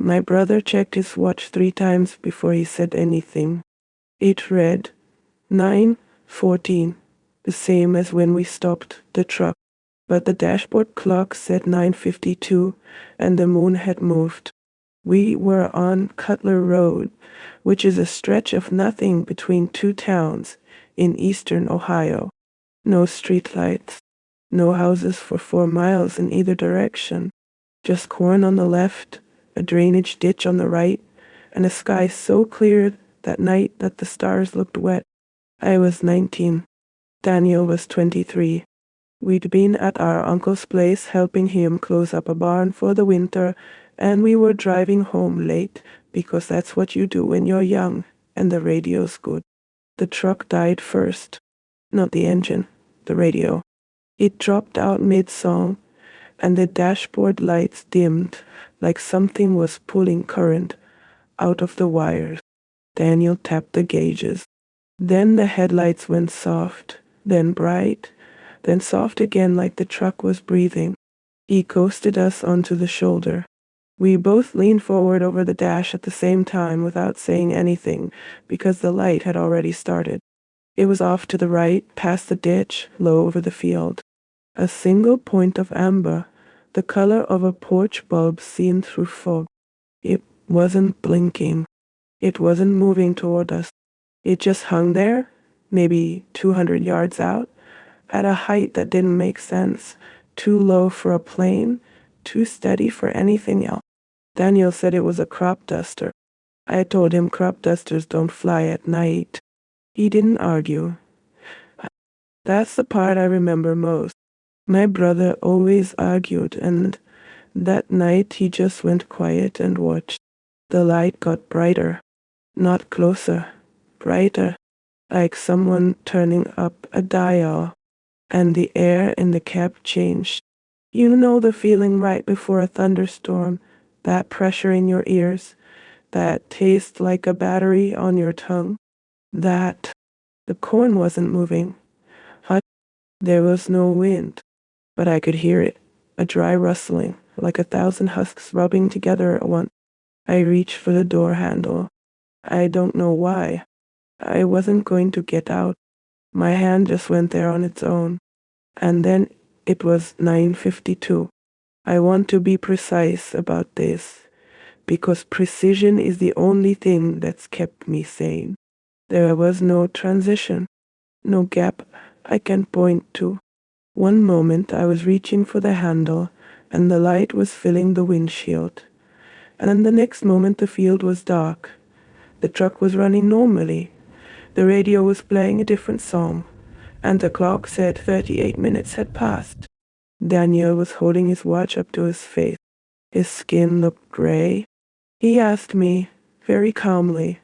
My brother checked his watch 3 times before he said anything. It read 9:14, the same as when we stopped the truck. But the dashboard clock said 9:52, and the moon had moved. We were on Cutler Road, which is a stretch of nothing between two towns in eastern Ohio. No streetlights, no houses for 4 miles in either direction, just corn on the left, a drainage ditch on the right, and a sky so clear that night that the stars looked wet. I was 19. Daniel was 23. We'd been at our uncle's place helping him close up a barn for the winter, and we were driving home late because that's what you do when you're young and the radio's good. The truck died first. Not the engine, the radio. It dropped out mid-song, and the dashboard lights dimmed like something was pulling current out of the wires. Daniel tapped the gauges. Then the headlights went soft, then bright, then soft again like the truck was breathing. He coasted us onto the shoulder. We both leaned forward over the dash at the same time without saying anything because the light had already started. It was off to the right, past the ditch, low over the field. A single point of amber, the color of a porch bulb seen through fog. It wasn't blinking. It wasn't moving toward us. It just hung there, maybe 200 yards out, at a height that didn't make sense, too low for a plane, too steady for anything else. Daniel said it was a crop duster. I told him crop dusters don't fly at night. He didn't argue. That's the part I remember most. My brother always argued, and that night he just went quiet and watched. The light got brighter, not closer, brighter, like someone turning up a dial, and the air in the cab changed. You know the feeling right before a thunderstorm, that pressure in your ears, that taste like a battery on your tongue, that the corn wasn't moving. There was no wind, but I could hear it, a dry rustling, like 1,000 husks rubbing together at once. I reached for the door handle. I don't know why. I wasn't going to get out. My hand just went there on its own. And then it was 9:52. I want to be precise about this, because precision is the only thing that's kept me sane. There was no transition, no gap I can point to. One moment I was reaching for the handle, and the light was filling the windshield. And then the next moment the field was dark. The truck was running normally. The radio was playing a different song, and the clock said 38 minutes had passed. Daniel was holding his watch up to his face. His skin looked gray. He asked me, very calmly,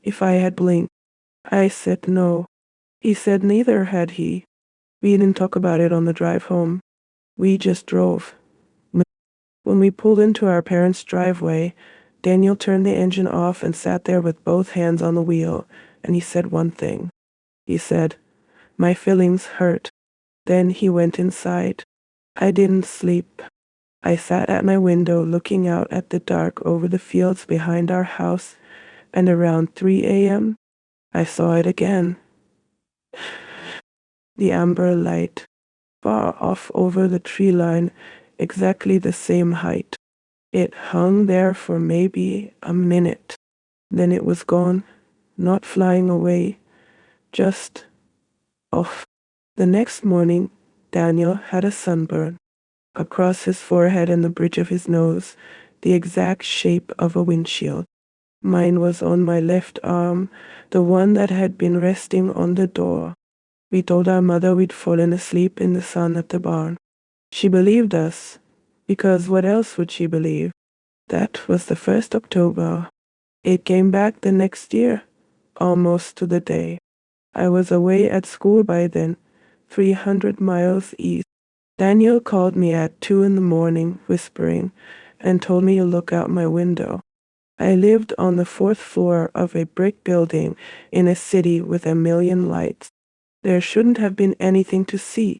if I had blinked. I said no. He said neither had he. We didn't talk about it on the drive home. We just drove. When we pulled into our parents' driveway, Daniel turned the engine off and sat there with both hands on the wheel, and he said one thing. He said, "My feelings hurt." Then he went inside. I didn't sleep. I sat at my window looking out at the dark over the fields behind our house, and around 3 a.m., I saw it again. The amber light, far off over the tree line, exactly the same height. It hung there for maybe a minute. Then it was gone, not flying away, just off. The next morning, Daniel had a sunburn. Across his forehead and the bridge of his nose, the exact shape of a windshield. Mine was on my left arm, the one that had been resting on the door. We told our mother we'd fallen asleep in the sun at the barn. She believed us, because what else would she believe? That was the 1st October. It came back the next year, almost to the day. I was away at school by then, 300 miles east. Daniel called me at 2 in the morning, whispering, and told me to look out my window. I lived on the 4th floor of a brick building in a city with a million lights. There shouldn't have been anything to see,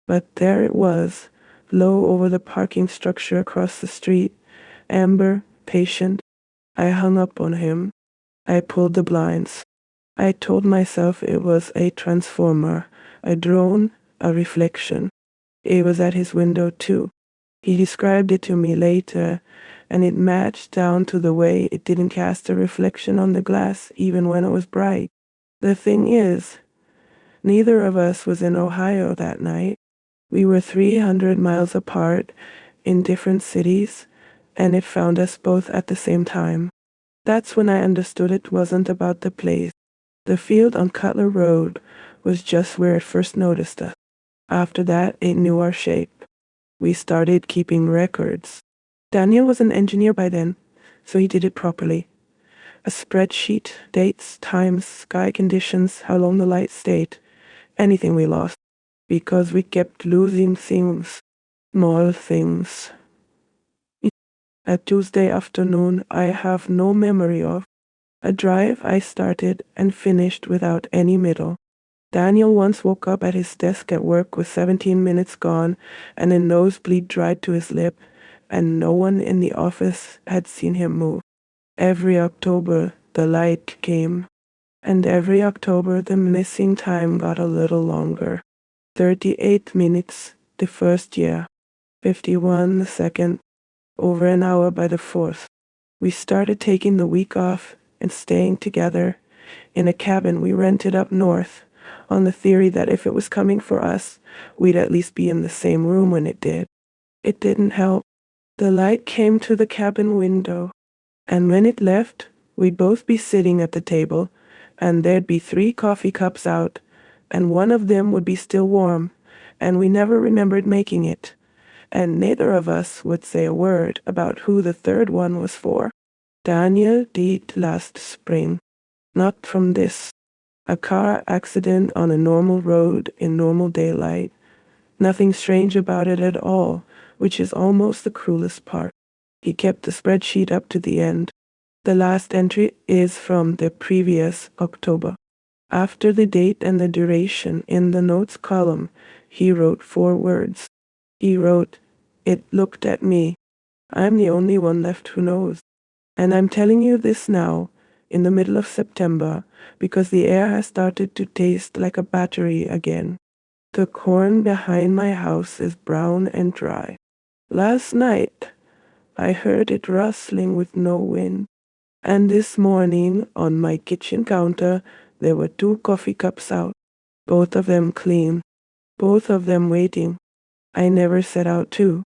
but there it was, low over the parking structure across the street, amber patient. I hung up on him. I pulled the blinds. I told myself it was a transformer, a drone, a reflection. It was at his window too. He described it to me later, and it matched down to the way it didn't cast a reflection on the glass even when it was bright. The thing is, neither of us was in Ohio that night. We were 300 miles apart in different cities, and it found us both at the same time. That's when I understood it wasn't about the place. The field on Cutler Road was just where it first noticed us. After that, it knew our shape. We started keeping records. Daniel was an engineer by then, so he did it properly. A spreadsheet, dates, times, sky conditions, how long the light stayed, anything we lost, because we kept losing things, small things. A Tuesday afternoon I have no memory of, a drive I started and finished without any middle. Daniel once woke up at his desk at work with 17 minutes gone and a nosebleed dried to his lip, and no one in the office had seen him move. Every October the light came, and every October the missing time got a little longer. 38 minutes the first year, 51 the second, over an hour by the fourth. We started taking the week off and staying together in a cabin we rented up north, on the theory that if it was coming for us, we'd at least be in the same room when it did. It didn't help. The light came to the cabin window, and when it left, we'd both be sitting at the table, and there'd be 3 coffee cups out, and one of them would be still warm, and we never remembered making it, and neither of us would say a word about who the third one was for. Daniel died last spring. Not from this. A car accident on a normal road in normal daylight. Nothing strange about it at all, which is almost the cruelest part. He kept the spreadsheet up to the end. The last entry is from the previous October. After the date and the duration in the notes column, he wrote 4 words. He wrote, "It looked at me. I'm the only one left who knows. And I'm telling you this now, in the middle of September, because the air has started to taste like a battery again. The corn behind my house is brown and dry. Last night, I heard it rustling with no wind. And this morning, on my kitchen counter, there were 2 coffee cups out, both of them clean, both of them waiting. I never set out to.